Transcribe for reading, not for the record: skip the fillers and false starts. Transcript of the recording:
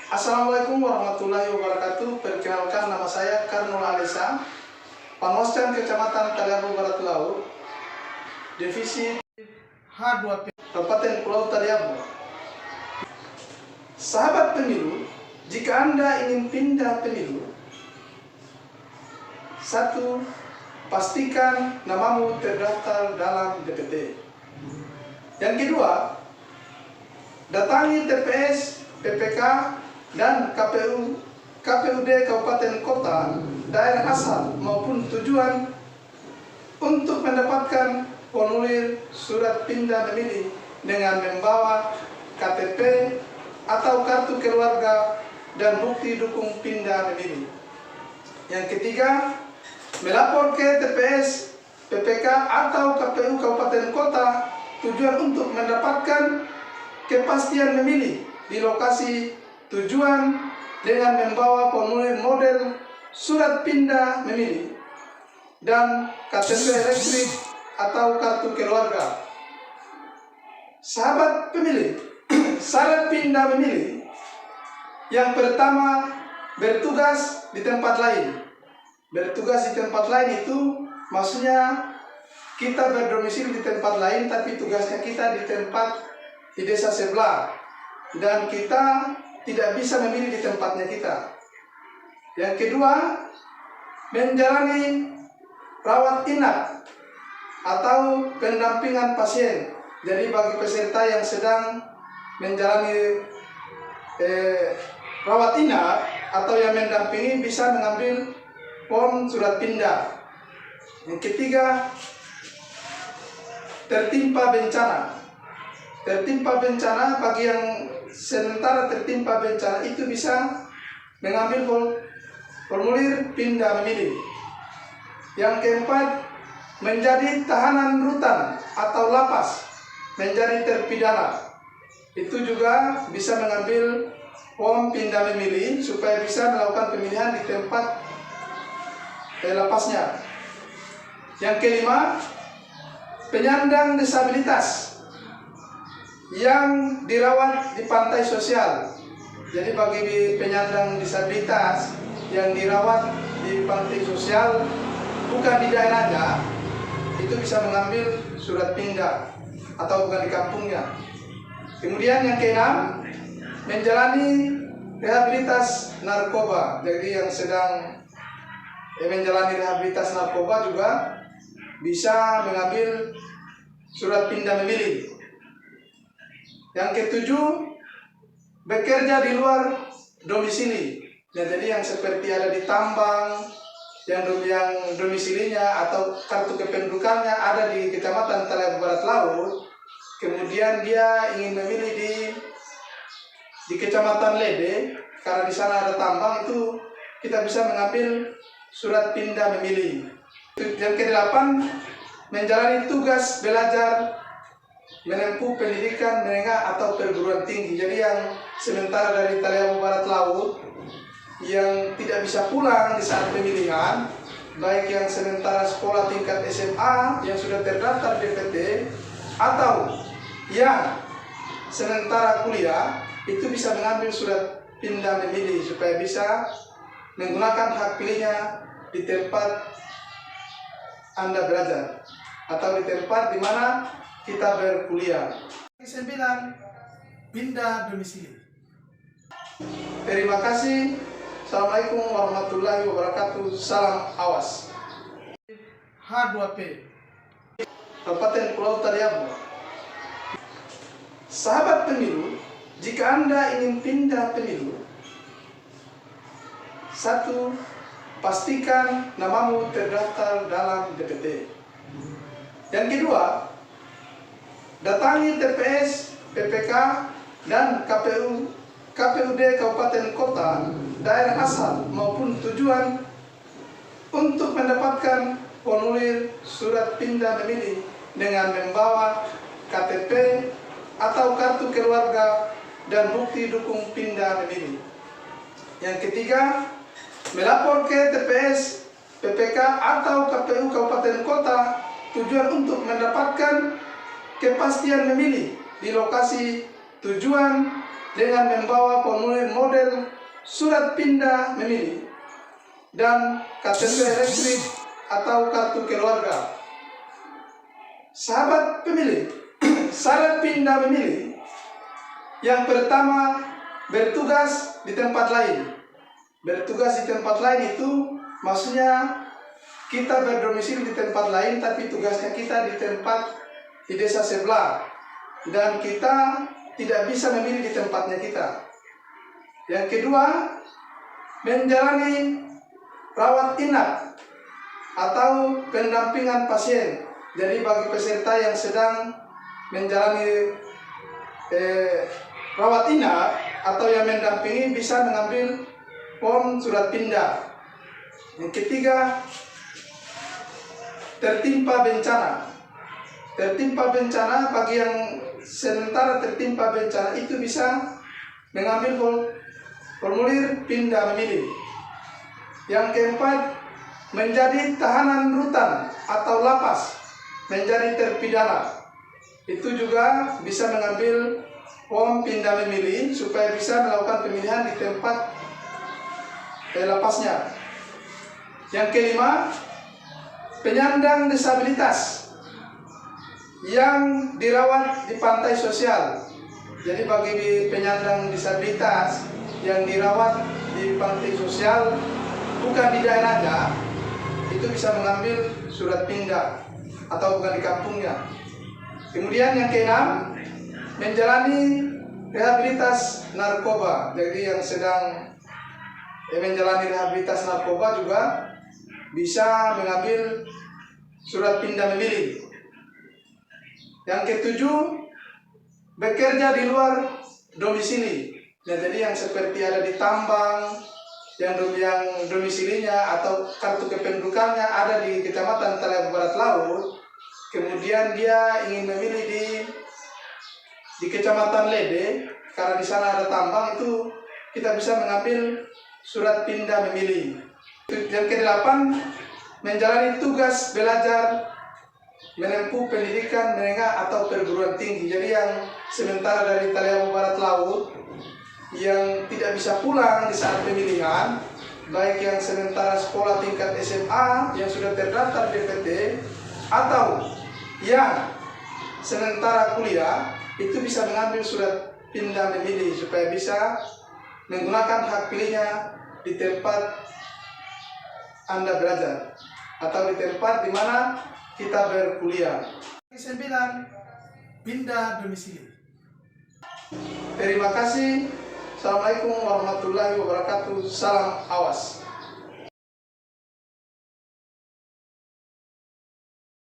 Assalamualaikum warahmatullahi wabarakatuh. Perkenalkan, nama saya Karnul Alisa, Panwascam Kecamatan Taliabu Barat Laut, Divisi H2P, Kabupaten Pulau Taliabu. Sahabat pemilu, jika Anda ingin pindah pemilu, 1. Pastikan namamu terdaftar dalam DPT. Yang kedua, datangi TPS, PPK, dan KPUD Kabupaten Kota, daerah asal maupun tujuan untuk mendapatkan formulir surat pindah memilih dengan membawa KTP atau kartu keluarga dan bukti dukung pindah memilih. Yang ketiga, melapor ke TPS, PPK, atau KPU Kabupaten Kota tujuan untuk mendapatkan kepastian memilih di lokasi tujuan dengan membawa formulir model surat pindah memilih dan KTP elektrik atau kartu keluarga. Sahabat pemilih, syarat pindah memilih yang pertama, bertugas di tempat lain. Bertugas di tempat lain itu maksudnya kita berdomisili di tempat lain, tapi tugasnya kita di desa sebelah, dan kita tidak bisa memilih di tempatnya kita. Yang kedua, menjalani rawat inap atau pendampingan pasien. Jadi bagi peserta yang sedang menjalani rawat inap atau yang mendampingi bisa mengambil form surat pindah. Yang ketiga, tertimpa bencana. Tertimpa bencana, bagi yang sementara tertimpa bencana itu bisa mengambil formulir pindah memilih. Yang keempat, menjadi tahanan rutan atau lapas, menjadi terpidana, itu juga bisa mengambil form pindah memilih supaya bisa melakukan pemilihan di tempat lapasnya. Yang kelima, penyandang disabilitas yang dirawat di pantai sosial. Jadi bagi penyandang disabilitas yang dirawat di pantai sosial bukan di daerahnya, itu bisa mengambil surat pindah atau bukan di kampungnya. Kemudian yang keenam, menjalani rehabilitas narkoba. Jadi yang sedang menjalani rehabilitas narkoba juga bisa mengambil surat pindah memilih. Yang ketujuh, bekerja di luar domisili. Ya, jadi yang seperti ada di tambang, yang domisilinya atau kartu kependudukannya ada di Kecamatan Taliabu Barat Laut, kemudian dia ingin memilih di Kecamatan Lede, karena di sana ada tambang, itu kita bisa mengambil surat pindah memilih. Yang kedelapan, menjalani tugas belajar menempuh pendidikan menengah atau perguruan tinggi. Jadi yang sementara dari Taliabu Barat Laut yang tidak bisa pulang di saat pemilihan, baik yang sementara sekolah tingkat SMA yang sudah terdaftar DPT atau yang sementara kuliah, itu bisa mengambil surat pindah memilih supaya bisa menggunakan hak pilihnya di tempat Anda belajar atau di tempat di mana kita berkuliah. 9. Pindah domisili. Terima kasih. Assalamualaikum warahmatullahi wabarakatuh. Salam awas. H2P, Kabupaten Pulau Taliabu. Sahabat pemilu, jika Anda ingin pindah pemilu, 1. Pastikan namamu terdaftar dalam DPT. Yang kedua, datangi TPS, PPK, dan KPUD Kabupaten Kota, daerah asal maupun tujuan untuk mendapatkan formulir surat pindah memilih dengan membawa KTP atau kartu keluarga dan bukti dukung pindah memilih. Yang ketiga, melapor ke TPS, PPK, atau KPU Kabupaten Kota tujuan untuk mendapatkan kepastian memilih di lokasi tujuan dengan membawa formulir model surat pindah memilih dan KTP elektrik atau kartu keluarga. Sahabat pemilih, syarat pindah memilih yang pertama, bertugas di tempat lain. Bertugas di tempat lain itu maksudnya kita berdomisili di tempat lain, tapi tugasnya kita di desa sebelah, dan kita tidak bisa memilih di tempatnya kita. Yang kedua, menjalani rawat inap atau pendampingan pasien. Jadi bagi peserta yang sedang menjalani rawat inap atau yang mendampingi bisa mengambil form surat pindah. Yang ketiga, tertimpa bencana. Tertimpa bencana, bagi yang sementara tertimpa bencana itu bisa mengambil formulir pindah memilih. Yang keempat, menjadi tahanan rutan atau lapas, menjadi terpidana. Itu juga bisa mengambil form pindah memilih supaya bisa melakukan pemilihan di tempat lapasnya. Yang kelima, penyandang disabilitas yang dirawat di pantai sosial. Jadi bagi penyandang disabilitas yang dirawat di pantai sosial bukan di daerahnya, itu bisa mengambil surat pindah atau bukan di kampungnya. Kemudian yang keenam, menjalani rehabilitas narkoba. Jadi yang sedang menjalani rehabilitas narkoba juga bisa mengambil surat pindah memilih. Yang ketujuh, bekerja di luar domisili. Nah, jadi yang seperti ada di tambang, yang domisilinya atau kartu kependudukannya ada di Kecamatan Taliabu Barat Laut, kemudian dia ingin memilih di Kecamatan Lede, karena di sana ada tambang, itu kita bisa mengambil surat pindah memilih. Yang kedelapan, menjalani tugas belajar menempuh pendidikan menengah atau perguruan tinggi. Jadi yang sementara dari Taliabu Barat Laut yang tidak bisa pulang di saat pemilihan, baik yang sementara sekolah tingkat SMA yang sudah terdaftar DPT atau yang sementara kuliah, itu bisa mengambil surat pindah memilih supaya bisa menggunakan hak pilihnya di tempat Anda belajar atau di tempat di mana kita berkuliah. 9, pindah domisili. Terima kasih. Assalamualaikum warahmatullahi wabarakatuh. Salam awas.